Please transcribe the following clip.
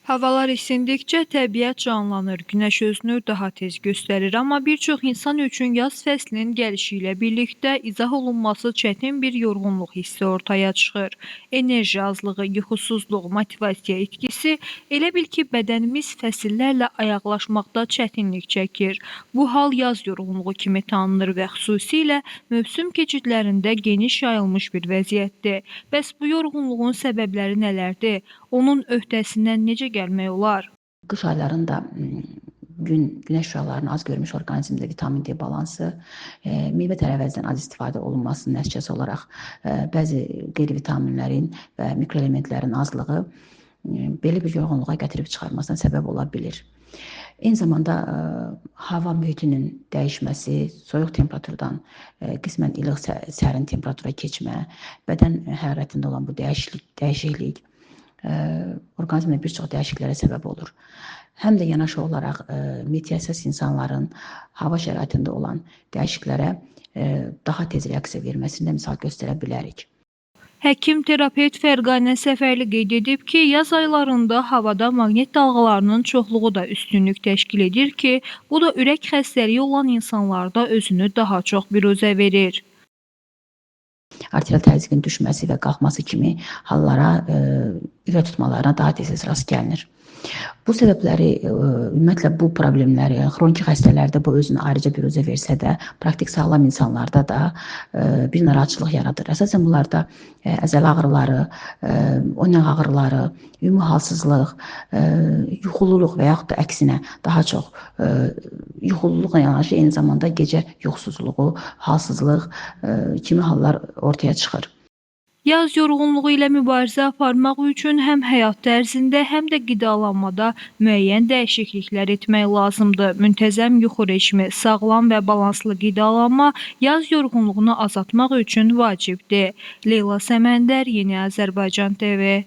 Havalar isindikcə təbiət canlanır, günəş özünü daha tez göstərir, amma bir çox insan üçün yaz fəslinin gəlişi ilə birlikdə izah olunması çətin bir yorğunluq hissi ortaya çıxır. Enerji azlığı, yuxusuzluq, motivasiya itkisi, elə bil ki, bədənimiz fəsillərlə ayaqlaşmaqda çətinlik çəkir. Bu hal yaz yorğunluğu kimi tanınır və xüsusilə mövsüm keçidlərində geniş yayılmış bir vəziyyətdir. Bəs bu yorğunluğun səbəbləri nələrdir? Onun öhdəsindən necə gəlmək olar? Qış aylarında günəş şüalarını az görmüş orqanizmdə vitamin D balansı, meyvə tərəvəzdən az istifadə olunmasının nəticəsi olaraq bəzi qeyri-vitaminlərin və mikroelementlərin azlığı belə bir yorğunluğa gətirib çıxarmasına səbəb ola bilir. Eyni zamanda hava mühitinin dəyişməsi, soyuq temperaturdan qismən ilıq sərin temperatura keçmə, bədən hərarətində olan bu dəyişiklik orqanizmdə bir çox dəyişikliklərə səbəb olur. Həm də yanaşı olaraq meteohəssas insanların hava şəraitində olan dəyişikliklərə daha tez reaksiya verməsində misal göstərə bilərik. Həkim terapevt Fərqanə Səfərli qeyd edib ki, yaz aylarında havada maqnit dalğalarının çoxluğu da üstünlük təşkil edir ki, bu da ürək xəstəliyi olan insanlarda özünü daha çox büruzə verir. Arterial təzyiqin düşməsi və qalxması kimi hallara, ürək tutmalarına daha tez rast gəlinir. Bu səbəbləri, ümumiyyətlə bu problemləri, xroniki xəstələrdə bu özünü ayrıca büruzə versə də, praktik sağlam insanlarda da bir narahatçılıq yaradır. Əsasən bunlarda əzələ ağrıları, oynaq ağrıları, ümumi halsızlıq, yuxululuq və yaxud da əksinə daha çox yuxululuqla yanaşı eyni zamanda gecə yuxusuzluğu, halsızlıq kimi hallar ortaya çıxır. Yaz yorğunluğu ilə mübarizə aparmaq üçün həm həyat tərzində, həm də qidalanmada müəyyən dəyişikliklər etmək lazımdır. Müntəzəm yuxu rejimi, sağlam və balanslı qidalanma yaz yorğunluğunu azaltmaq üçün vacibdir. Leyla Səməndər, Yeni Azərbaycan TV.